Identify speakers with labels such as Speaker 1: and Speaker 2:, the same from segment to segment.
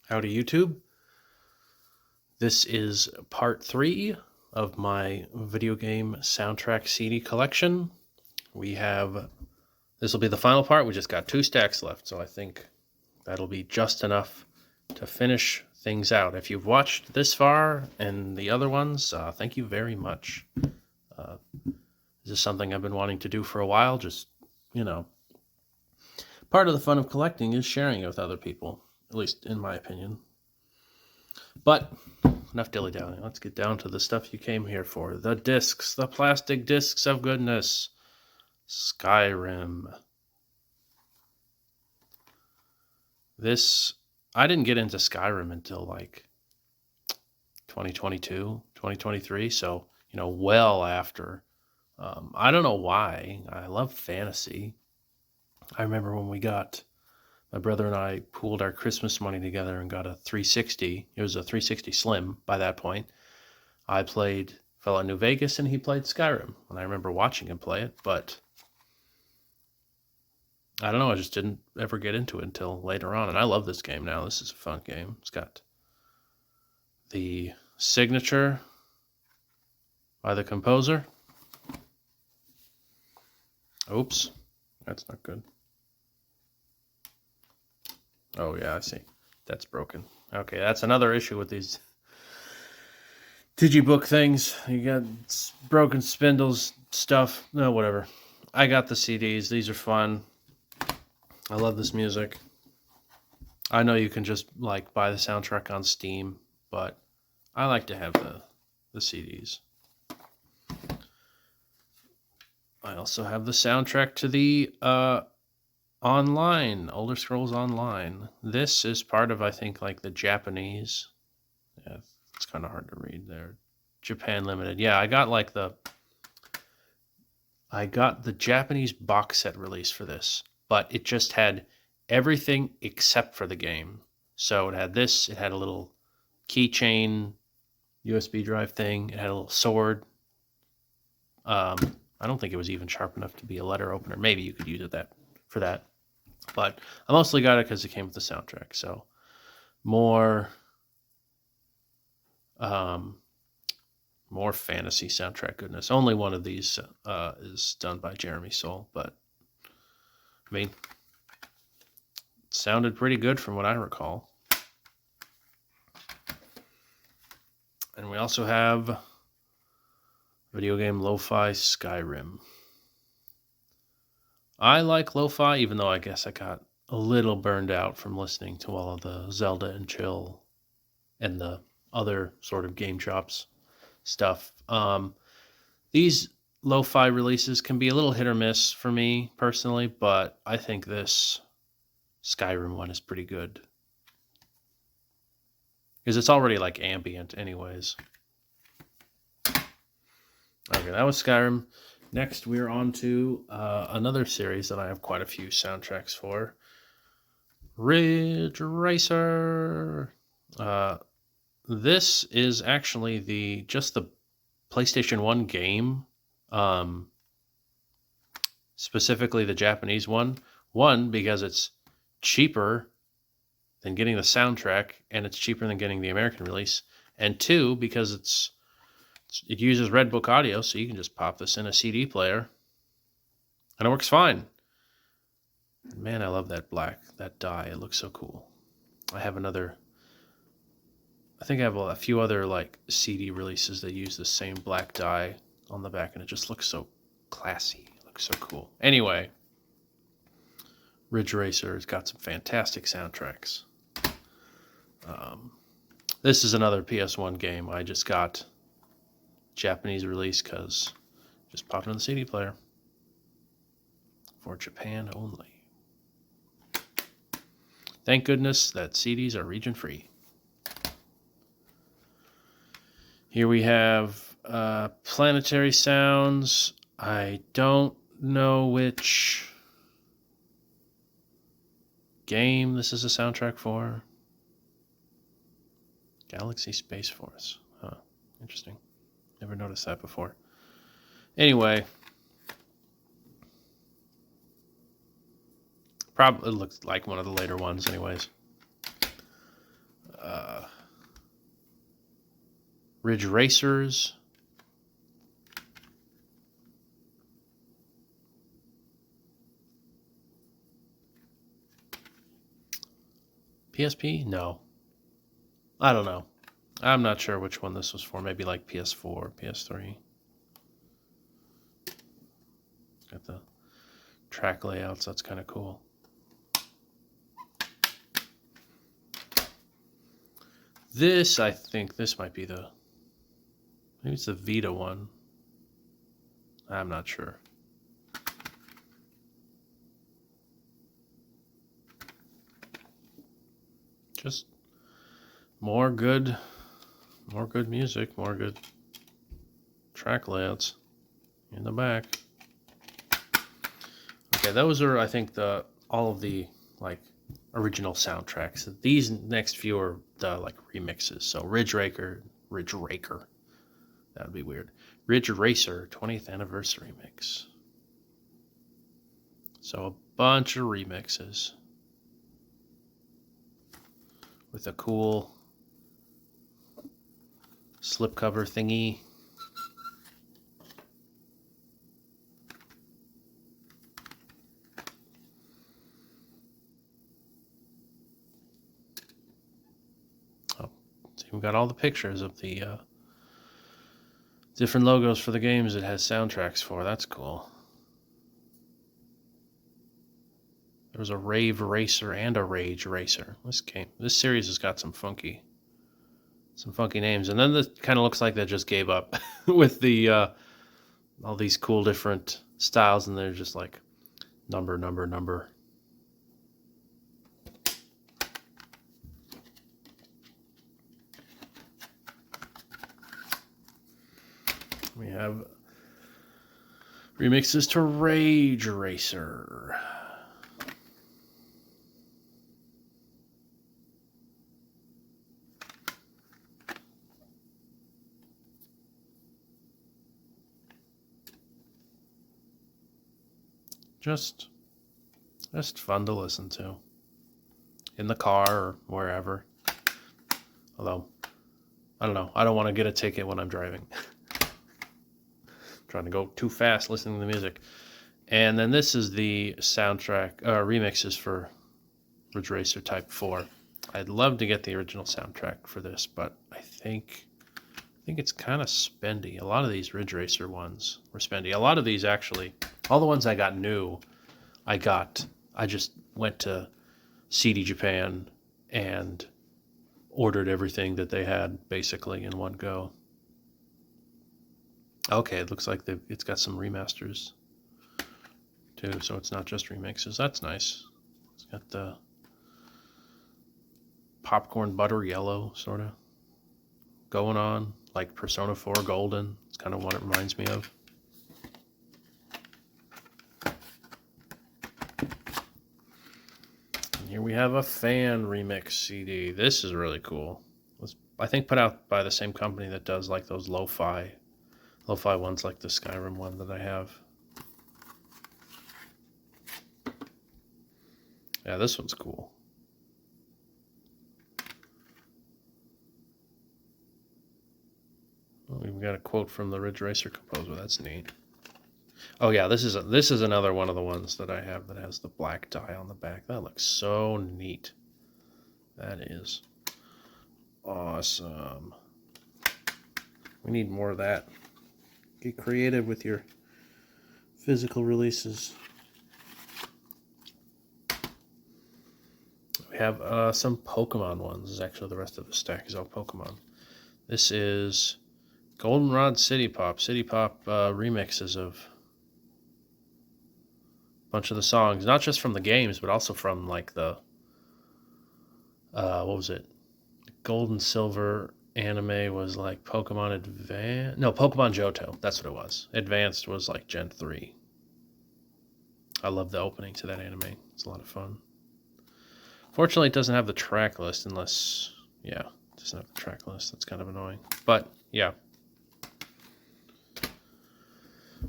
Speaker 1: Howdy YouTube. This is part 3 of my video game soundtrack CD collection. This will be the final part. We just got 2 stacks left, so I think that'll be just enough to finish things out. If you've watched this far and the other ones, thank you very much. This is something I've been wanting to do for a while. Just, part of the fun of collecting is sharing it with other people, at least in my opinion. But enough dilly-dallying. Let's get down to the stuff you came here for. The discs, the plastic discs of goodness. Skyrim. I didn't get into Skyrim until like 2022, 2023, so, well after. I don't know why. I love fantasy. I remember when my brother and I pooled our Christmas money together and got a 360. It was a 360 Slim by that point. I played Fallout New Vegas and he played Skyrim. And I remember watching him play it, but I don't know. I just didn't ever get into it until later on. And I love this game now. This is a fun game. It's got the signature by the composer. Oops, that's not good. Oh, yeah, I see. That's broken. Okay, that's another issue with these digibook things. You got broken spindles, stuff. No, whatever. I got the CDs. These are fun. I love this music. I know you can just, buy the soundtrack on Steam, but I like to have the CDs. I also have the soundtrack to the Online, Elder Scrolls Online. This is part of, I think, the Japanese. Yeah, it's kind of hard to read there. Japan Limited. Yeah, I got the Japanese box set release for this, but it just had everything except for the game. So it had this. It had a little keychain USB drive thing. It had a little sword. I don't think it was even sharp enough to be a letter opener. Maybe you could use it for that. But I mostly got it because it came with the soundtrack. So more fantasy soundtrack goodness. Only one of these is done by Jeremy Soule, but I mean, it sounded pretty good from what I recall. And we also have video game lo-fi Skyrim. I like lo-fi, even though I guess I got a little burned out from listening to all of the Zelda and Chill and the other sort of Game Chops stuff. These lo-fi releases can be a little hit or miss for me personally, but I think this Skyrim one is pretty good. Because it's already ambient anyways. Okay, that was Skyrim. Next, we're on to another series that I have quite a few soundtracks for. Ridge Racer. This is actually just the PlayStation 1 game, specifically the Japanese one. One, because it's cheaper than getting the soundtrack, and it's cheaper than getting the American release. And two, because it uses Redbook audio, so you can just pop this in a CD player, and it works fine. Man, I love that dye. It looks so cool. I think I have a few other CD releases that use the same black dye on the back, and it just looks so classy. It looks so cool. Anyway, Ridge Racer has got some fantastic soundtracks. This is another PS1 game. I just got Japanese release because just popped in the CD player for Japan only. Thank goodness that CDs are region free. Here we have Planetary Sounds. I don't know which game this is a soundtrack for. Galaxy Space Force. Huh. Interesting. Never noticed that before. Anyway. Probably looks like one of the later ones anyways. Ridge Racers. PSP? No. I don't know. I'm not sure which one this was for. Maybe like PS4, PS3. Got the track layouts. That's kind of cool. This, I think, this might be the... Maybe it's the Vita one. I'm not sure. Just more good music, more good track layouts in the back. Okay, those are, I think, all of the like original soundtracks. These next few are the like remixes. So Ridge Racer, that would be weird. Ridge Racer 20th anniversary mix. So a bunch of remixes with a cool slipcover thingy. Oh, so we've got all the pictures of the different logos for the games it has soundtracks for. That's cool. There was a Rave Racer and a Rage Racer. This series has got some funky names. And then it kind of looks like they just gave up with the all these cool different styles, and they're just like number. We have remixes to Rage Racer. Just fun to listen to in the car or wherever. Although, I don't know. I don't want to get a ticket when I'm driving. Trying to go too fast listening to the music. And then this is the soundtrack remixes for Ridge Racer Type 4. I'd love to get the original soundtrack for this, but I think it's kind of spendy. A lot of these Ridge Racer ones were spendy. A lot of these actually, all the ones I got new, I just went to CD Japan and ordered everything that they had basically in one go. Okay, it looks like it's got some remasters too, so it's not just remixes. That's nice. It's got the popcorn butter yellow sort of going on, like Persona 4 Golden. It's kind of what it reminds me of. And here we have a fan remix CD. This is really cool. It's, I think, put out by the same company that does like those lo-fi ones, like the Skyrim one that I have. Yeah, this one's cool. Well, we've got a quote from the Ridge Racer composer. That's neat. Oh yeah, this is another one of the ones that I have that has the black dye on the back. That looks so neat. That is awesome. We need more of that. Get creative with your physical releases. We have some Pokemon ones. This is actually the rest of the stack is all Pokemon. This is Goldenrod City Pop remixes of a bunch of the songs, not just from the games, but also from like the what was it? Gold and Silver anime was like Pokemon Advance. No, Pokemon Johto. That's what it was. Advanced was like Gen 3. I love the opening to that anime. It's a lot of fun. Fortunately, it doesn't have the track list unless, yeah, it doesn't have the track list. That's kind of annoying. But yeah.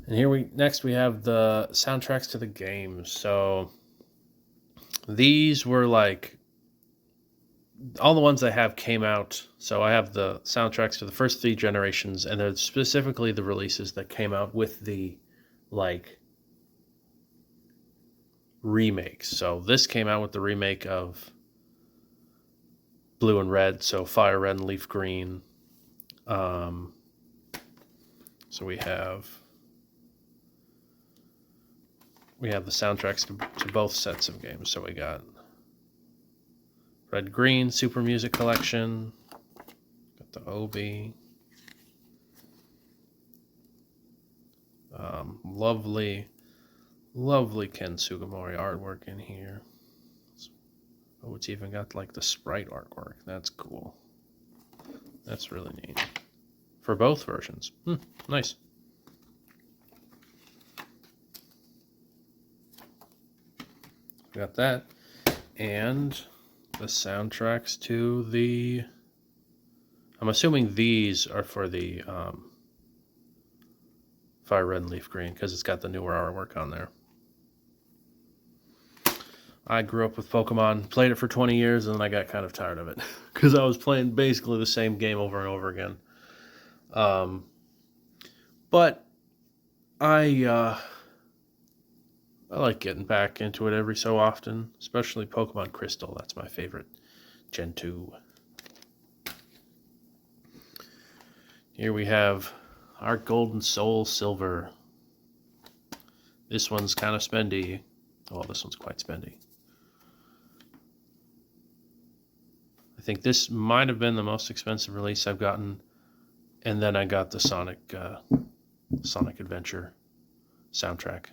Speaker 1: And here next we have the soundtracks to the games. So these were like all the ones I have came out. So I have the soundtracks for the first 3 generations, and they're specifically the releases that came out with the like remakes. So this came out with the remake of Blue and Red, so Fire Red and Leaf Green. So we have the soundtracks to both sets of games. So we got Red Green Super Music Collection, got the Obi, lovely Ken Sugimori artwork in here. Oh, it's even got like the sprite artwork. That's cool. That's really neat. For both versions. Nice. Got that. And the soundtracks to the... I'm assuming these are for the Fire Red and Leaf Green, because it's got the newer artwork on there. I grew up with Pokemon, played it for 20 years, and then I got kind of tired of it because I was playing basically the same game over and over again. But I like getting back into it every so often, especially Pokemon Crystal. That's my favorite. Gen 2. Here we have our Golden Soul Silver. This one's kind of spendy. Well, this one's quite spendy. I think this might have been the most expensive release I've gotten. And then I got the Sonic Adventure soundtrack.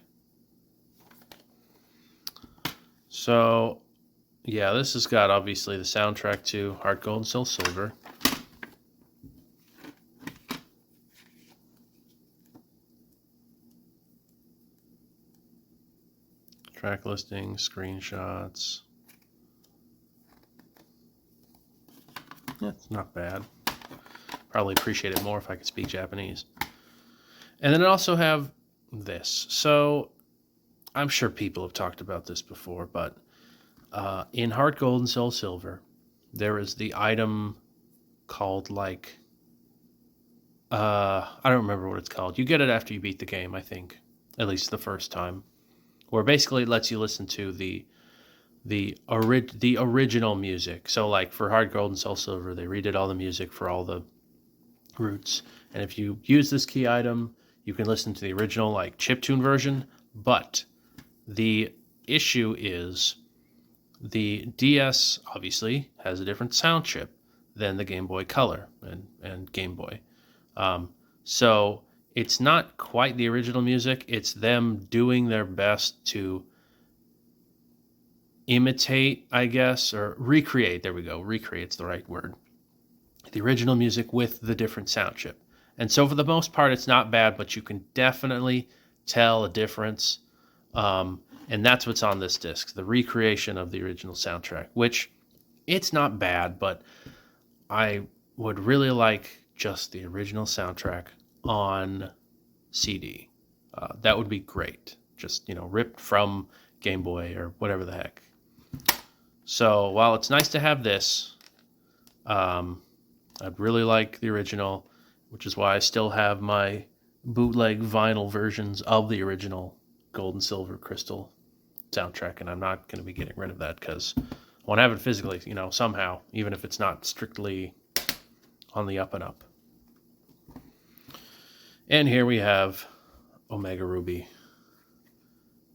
Speaker 1: So, yeah, this has got obviously the soundtrack to Heart Gold and Soul Silver. Track listing, screenshots. Yeah, it's not bad. Probably appreciate it more if I could speak Japanese. And then I also have this. So I'm sure people have talked about this before, but in Heart Gold and Soul Silver, there is the item called like, I don't remember what it's called. You get it after you beat the game, I think, at least the first time, where basically it lets you listen to the original music. So like for Heart Gold and Soul Silver, they redid all the music for all the routes. And if you use this key item, you can listen to the original like chiptune version. But the issue is the DS obviously has a different sound chip than the Game Boy Color and Game Boy. So it's not quite the original music. It's them doing their best to imitate, I guess, or recreate. There we go. Recreate's the right word. The original music with the different sound chip. And so for the most part, it's not bad, but you can definitely tell a difference. And that's what's on this disc, the recreation of the original soundtrack, which it's not bad, but I would really like just the original soundtrack on CD. That would be great. Just, ripped from Game Boy or whatever the heck. So while it's nice to have this, I'd really like the original, which is why I still have my bootleg vinyl versions of the original Gold and Silver Crystal soundtrack, and I'm not going to be getting rid of that because I want to have it physically, somehow, even if it's not strictly on the up and up. And here we have Omega Ruby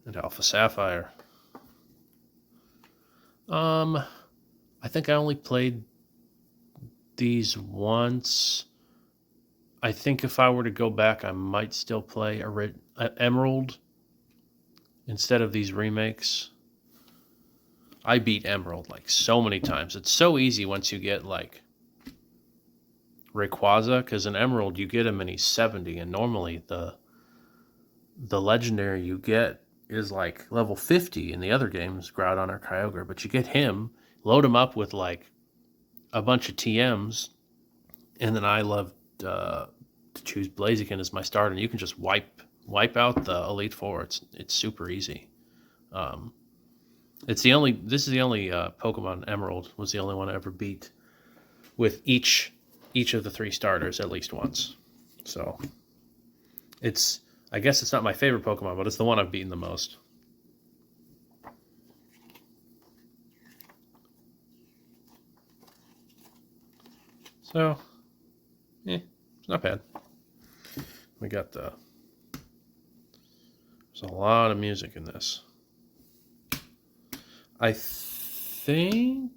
Speaker 1: and Alpha Sapphire. I think I only played these once. I think if I were to go back, I might still play Emerald instead of these remakes. I beat Emerald like so many times. It's so easy once you get like Rayquaza, because in Emerald you get him and he's 70, and normally the legendary you get is like level 50 in the other games, Groudon or Kyogre, but you get him, load him up with like a bunch of TMs, and then I love to choose Blaziken as my starter, and you can just wipe out the Elite Four. It's super easy. This is the only Pokemon Emerald was the only one I ever beat with each of the 3 starters at least once. So I guess it's not my favorite Pokemon, but it's the one I've beaten the most. So, it's not bad. We got there's a lot of music in this. I think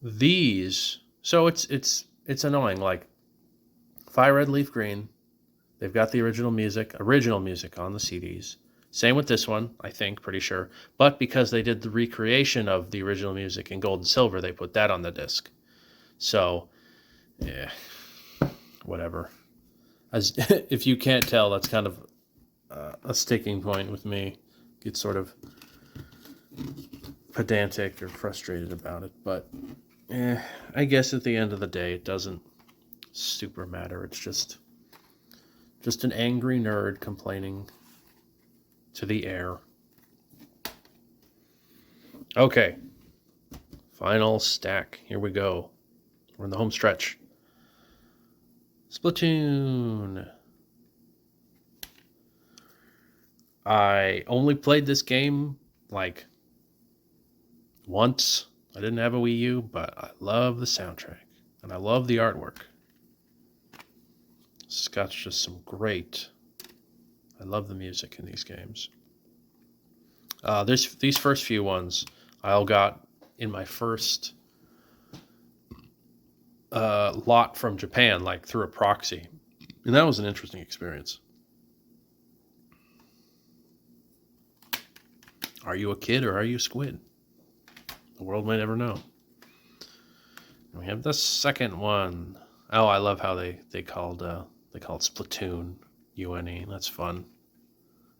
Speaker 1: these, so it's annoying. Like Fire Red Leaf Green, they've got the original music on the CDs. Same with this one, I think, pretty sure. But because they did the recreation of the original music in Gold and Silver, they put that on the disc. So, yeah, whatever. As if you can't tell, that's kind of a sticking point with me. Get sort of pedantic or frustrated about it, but I guess at the end of the day, it doesn't super matter. It's just an angry nerd complaining to the air. Okay, final stack. Here we go. We're in the home stretch. Splatoon. I only played this game like once. I didn't have a Wii U, but I love the soundtrack and I love the artwork. It's got just some great. I love the music in these games. These first few ones I all got in my first lot from Japan, like through a proxy, and that was an interesting experience. Are you a kid or are you a squid? The world may never know. And we have the second one. Oh, I love how they called it Splatoon UNE. That's fun.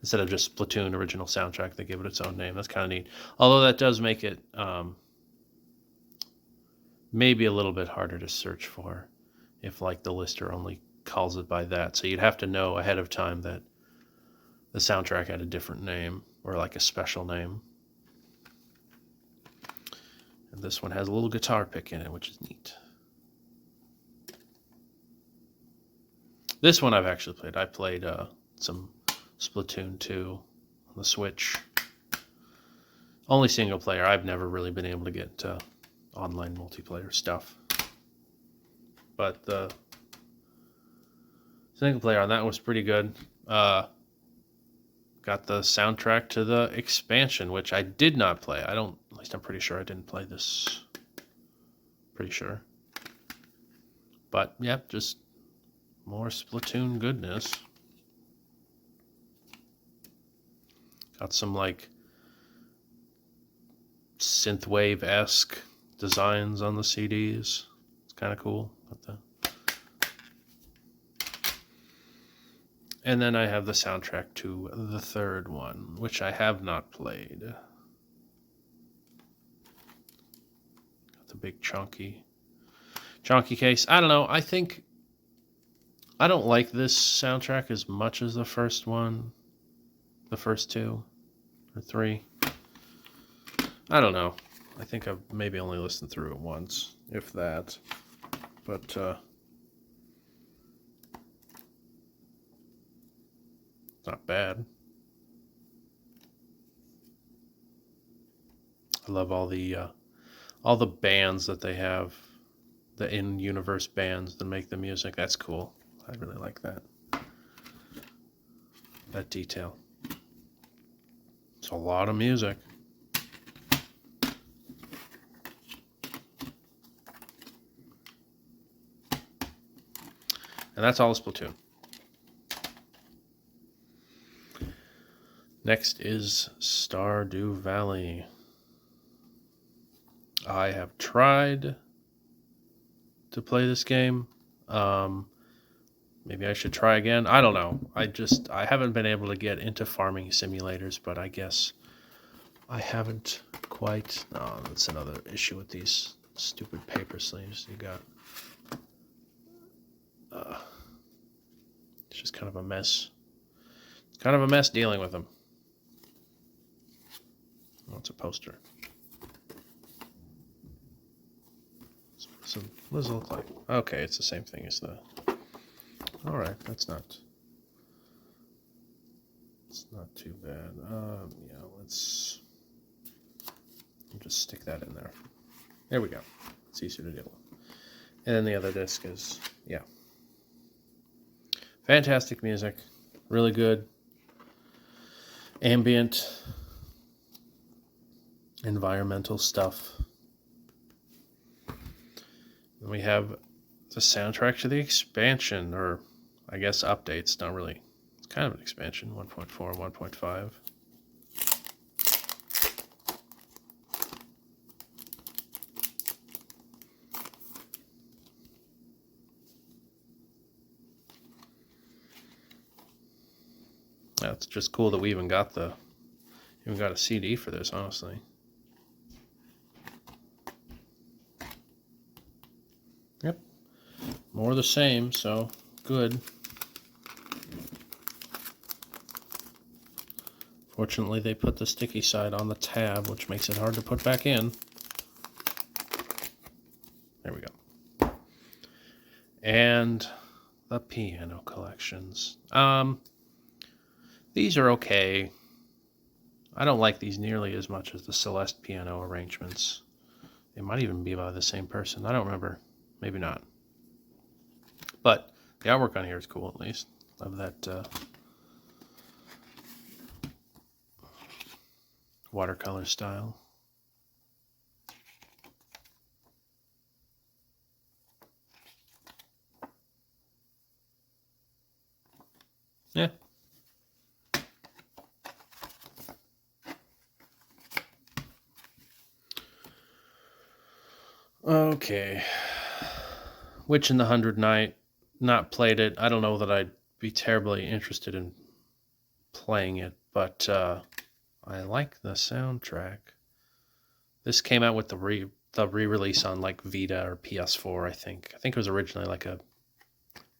Speaker 1: Instead of just Splatoon original soundtrack, they give it its own name. That's kind of neat. Although that does make it maybe a little bit harder to search for if like the lister only calls it by that. So you'd have to know ahead of time that the soundtrack had a different name or like a special name. And this one has a little guitar pick in it, which is neat. This one I've actually played. I played some Splatoon 2 on the Switch. Only single player. I've never really been able to get online multiplayer stuff. But the single player on that was pretty good. Got the soundtrack to the expansion, which I did not play. At least I'm pretty sure I didn't play this. Pretty sure. But, yeah, just more Splatoon goodness. Got some, like, synthwave-esque designs on the CDs. It's kind of cool. And then I have the soundtrack to the third one, which I have not played. Got the big chunky case. I don't know. I think I don't like this soundtrack as much as the first one, the first 2 or 3. I don't know. I think I've maybe only listened through it once, if that. But not bad. I love all the bands that they have, the in-universe bands that make the music. That's cool. I really like that detail. It's a lot of music. And that's all of Splatoon. Next is Stardew Valley. I have tried to play this game. Maybe I should try again. I don't know. I haven't been able to get into farming simulators, but I guess I haven't quite. Oh, that's another issue with these stupid paper sleeves. You got. It's just kind of a mess. Kind of a mess dealing with them. What's a poster? So what does it look like? Okay, it's the same thing as the... Alright, it's not too bad. Yeah, let's just stick that in there. There we go. It's easier to deal with. And then the other disc is, yeah. Fantastic music. Really good. Ambient. Environmental stuff. And we have the soundtrack to the expansion, or I guess updates. Not really. It's kind of an expansion. 1.4, 1.5. It's just cool that we even got a CD for this, honestly. Yep. More of the same, so good. Fortunately, they put the sticky side on the tab, which makes it hard to put back in. There we go. And the piano collections. These are okay. I don't like these nearly as much as the Celeste piano arrangements. They might even be by the same person. I don't remember. Maybe not. But the artwork on here is cool, at least. Love that watercolor style. Yeah. Okay. Witch in the 100 Night. Not played it. I don't know that I'd be terribly interested in playing it, but I like the soundtrack. This came out with the re-release on like Vita or PS4, I think. I think it was originally like a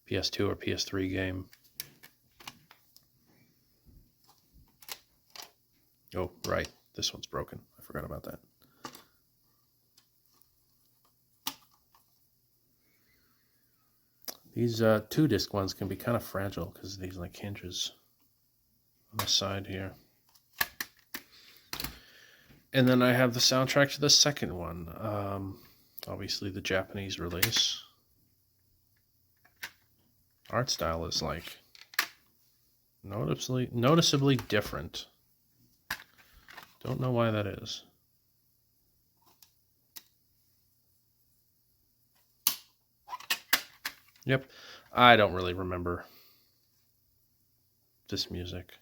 Speaker 1: PS2 or PS3 game. Oh, right. This one's broken. I forgot about that. These 2-disc ones can be kind of fragile because of these like hinges on the side here. And then I have the soundtrack to the second one. Obviously the Japanese release. Art style is like noticeably different. Don't know why that is. Yep, I don't really remember this music.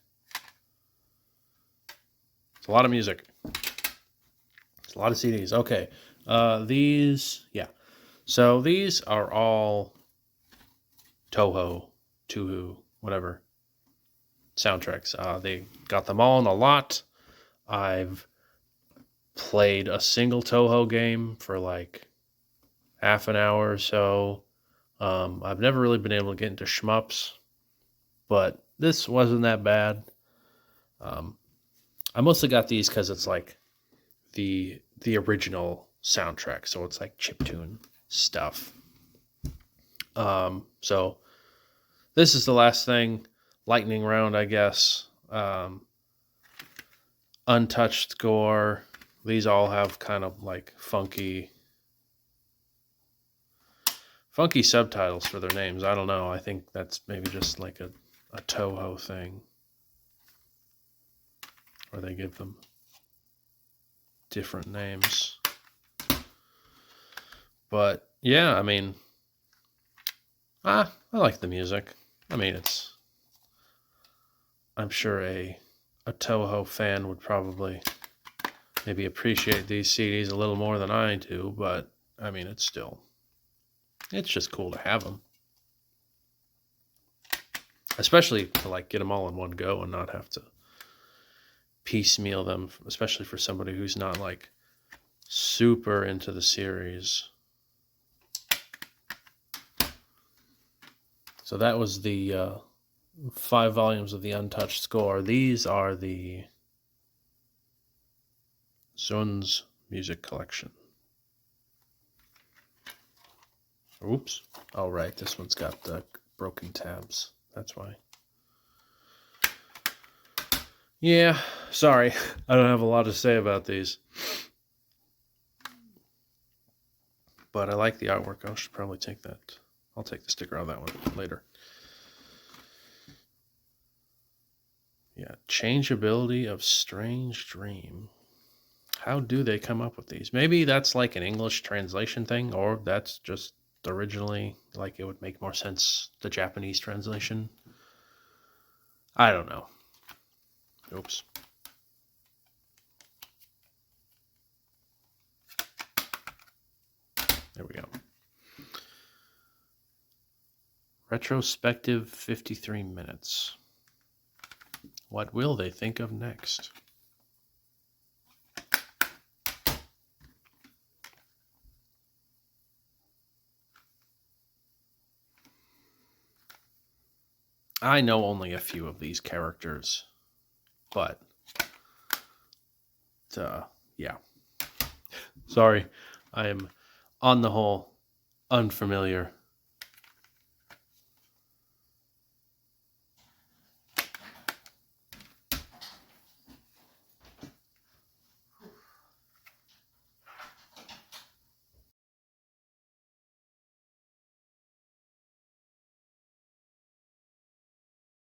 Speaker 1: It's a lot of music. It's a lot of CDs. Okay, these, yeah. So these are all Toho, whatever soundtracks. They got them all in a lot. I've played a single Toho game for like half an hour or so. I've never really been able to get into shmups, but this wasn't that bad. I mostly got these because it's like the original soundtrack, so it's like chiptune stuff. So this is the last thing. Lightning round, I guess. Untouched score. These all have kind of like funky subtitles for their names. I don't know. I think that's maybe just like a Toho thing. Or they give them different names. But yeah, I mean, I like the music. I mean, I'm sure a Toho fan would probably maybe appreciate these CDs a little more than I do, but I mean, it's just cool to have them. Especially to like get them all in one go and not have to piecemeal them, especially for somebody who's not like super into the series. So that was the 5 volumes of the Untouched Score. These are the Son's music collection. Oops. Oh, right. This one's got the broken tabs. That's why. Yeah, sorry. I don't have a lot to say about these. But I like the artwork. I should probably take that. I'll take the sticker out of that one later. Yeah, changeability of strange dream. How do they come up with these? Maybe that's like an English translation thing, or that's just originally, like, it would make more sense, the Japanese translation. I don't know. Oops. There we go. Retrospective 53 minutes. What will they think of next? I know only a few of these characters, but yeah. Sorry, I am on the whole unfamiliar